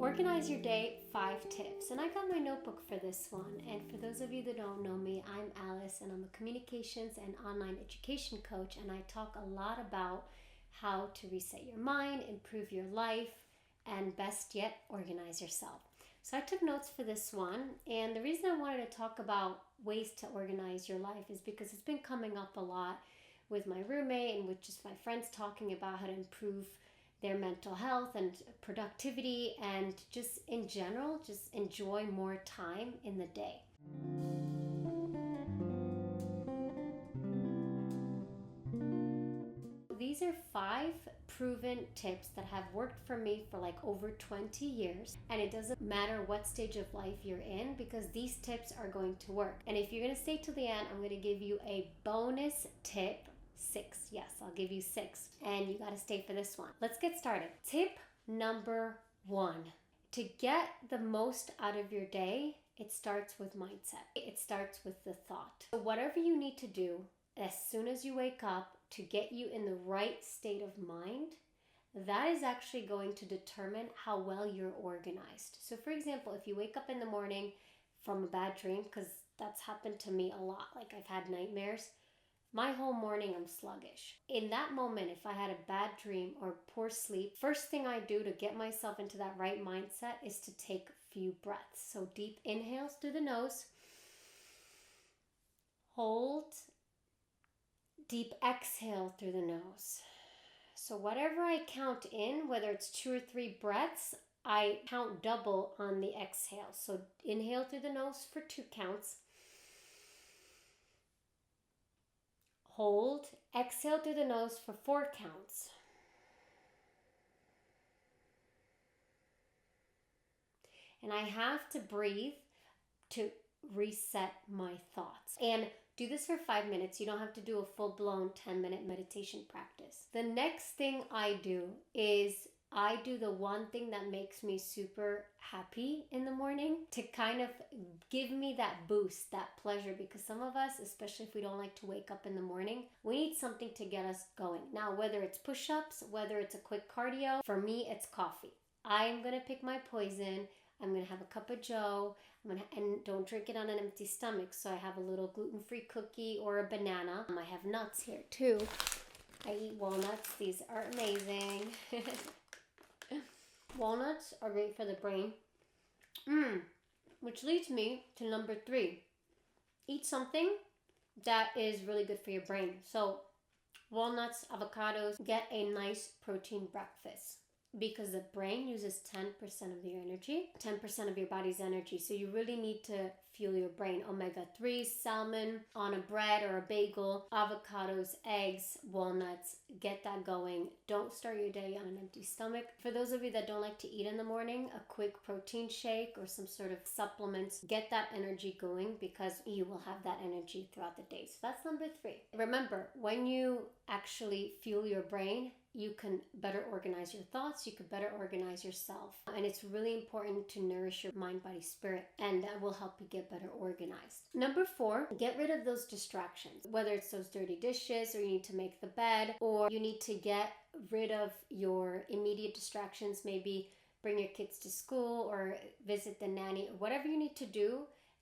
Organize your day, 5 tips. And I got my notebook for this one. And for those of you that don't know me, I'm Alice and I'm a communications and online education coach. And I talk a lot about how to reset your mind, improve your life, and best yet, organize yourself. So I took notes for this one. And the reason I wanted to talk about ways to organize your life is because it's been coming up a lot with my roommate and with just my friends talking about how to improve their mental health and productivity, and just in general, just enjoy more time in the day. These are 5 proven tips that have worked for me for like over 20 years. And it doesn't matter what stage of life you're in because these tips are going to work. And if you're going to stay till the end, I'm going to give you a bonus tip. 6. Yes, I'll give you 6. And you got to stay for this one. Let's get started. Tip number 1. To get the most out of your day, it starts with mindset. It starts with the thought. So whatever you need to do as soon as you wake up to get you in the right state of mind, that is actually going to determine how well you're organized. So for example, if you wake up in the morning from a bad dream, because that's happened to me a lot, like I've had nightmares, my whole morning I'm sluggish. In that moment, if I had a bad dream or poor sleep, first thing I do to get myself into that right mindset is to take a few breaths. So deep inhales through the nose, hold, deep exhale through the nose. So whatever I count in, whether it's 2 or 3 breaths, I count double on the exhale. So inhale through the nose for 2 counts. Hold, exhale through the nose for 4 counts. And I have to breathe to reset my thoughts. And do this for 5 minutes. You don't have to do a full-blown 10-minute meditation practice. The next thing I do is I do the one thing that makes me super happy in the morning to kind of give me that boost, that pleasure, because some of us, especially if we don't like to wake up in the morning, we need something to get us going. Now, whether it's push-ups, whether it's a quick cardio, for me, it's coffee. I'm going to pick my poison. I'm going to have a cup of joe. And don't drink it on an empty stomach. So I have a little gluten-free cookie or a banana. I have nuts here too. I eat walnuts. These are amazing. Walnuts are great for the brain. Which leads me to number 3. Eat something that is really good for your brain. So walnuts, avocados, get a nice protein breakfast. Because the brain uses 10% of your energy, 10% of your body's energy. So you really need to fuel your brain. Omega-3, salmon on a bread or a bagel, avocados, eggs, walnuts. Get that going. Don't start your day on an empty stomach. For those of you that don't like to eat in the morning, a quick protein shake or some sort of supplements, get that energy going because you will have that energy throughout the day. So that's number 3. Remember, when you actually fuel your brain, you can better organize your thoughts, you can better organize yourself. And it's really important to nourish your mind, body, spirit, and that will help you get better organized. Number 4, get rid of those distractions. Whether it's those dirty dishes, or you need to make the bed, or you need to get rid of your immediate distractions, maybe bring your kids to school or visit the nanny, or whatever you need to do.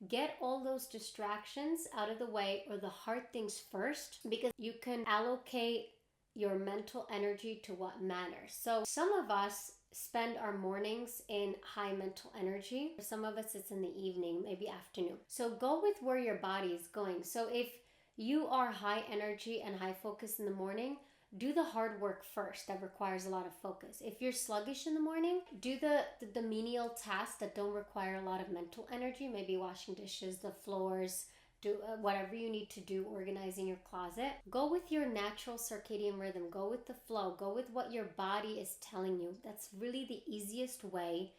Get all those distractions out of the way, or the hard things first, because you can allocate your mental energy to what matters. So some of us spend our mornings in high mental energy. For some of us, it's in the evening, maybe afternoon. So go with where your body is going. So if you are high energy and high focus in the morning, do the hard work first that requires a lot of focus. If you're sluggish in the morning, do the menial tasks that don't require a lot of mental energy, maybe washing dishes, the floors, do whatever you need to do, organizing your closet. Go with your natural circadian rhythm. Go with the flow. Go with what your body is telling you. That's really the easiest way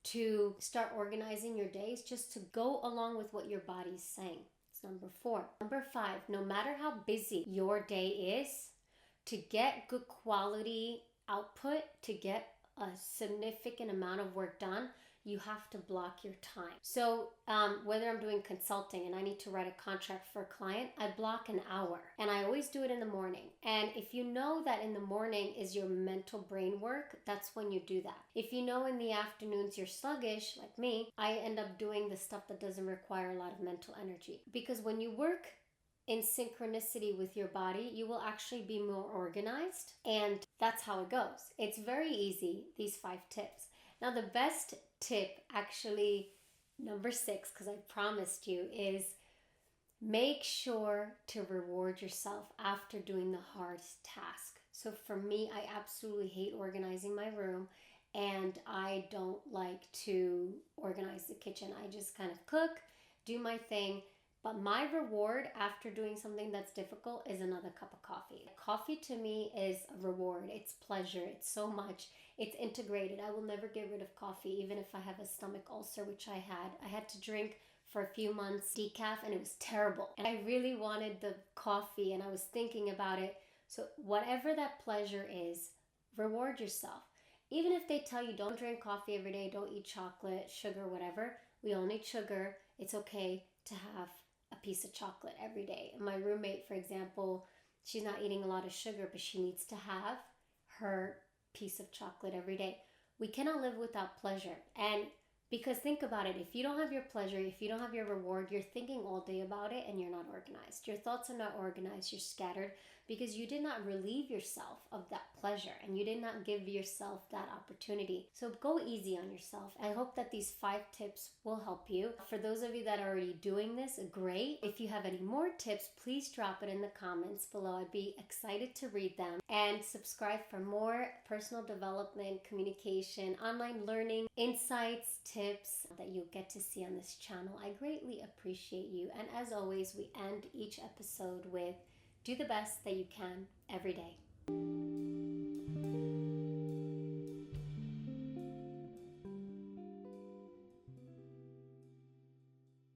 to start organizing your days, just to go along with what your body's saying. It's number 4. Number 5, no matter how busy your day is, to get good quality output, to get a significant amount of work done, you have to block your time. So whether I'm doing consulting and I need to write a contract for a client, I block an hour, and I always do it in the morning. And if you know that in the morning is your mental brain work, that's when you do that. If you know in the afternoons you're sluggish like me, I end up doing the stuff that doesn't require a lot of mental energy. Because when you work in synchronicity with your body, you will actually be more organized, and that's how it goes. It's very easy, these 5 tips. Now the best tip, actually number 6, because I promised you, is make sure to reward yourself after doing the hardest task. So for me, I absolutely hate organizing my room, and I don't like to organize the kitchen. I just kind of cook, do my thing. But my reward after doing something that's difficult is another cup of coffee. Coffee to me is a reward. It's pleasure. It's so much. It's integrated. I will never get rid of coffee, even if I have a stomach ulcer, which I had. I had to drink for a few months decaf, and it was terrible. And I really wanted the coffee, and I was thinking about it. So whatever that pleasure is, reward yourself. Even if they tell you don't drink coffee every day, don't eat chocolate, sugar, whatever. We all need sugar. It's okay to have a piece of chocolate every day. My roommate, for example, she's not eating a lot of sugar, but she needs to have her piece of chocolate every day. We cannot live without pleasure. And because think about it, if you don't have your pleasure, if you don't have your reward, you're thinking all day about it and you're not organized. Your thoughts are not organized, you're scattered because you did not relieve yourself of that pleasure and you did not give yourself that opportunity. So go easy on yourself. I hope that these 5 tips will help you. For those of you that are already doing this, great. If you have any more tips, please drop it in the comments below. I'd be excited to read them. And subscribe for more personal development, communication, online learning, insights, tips that you'll get to see on this channel. I greatly appreciate you. And as always, we end each episode with do the best that you can every day.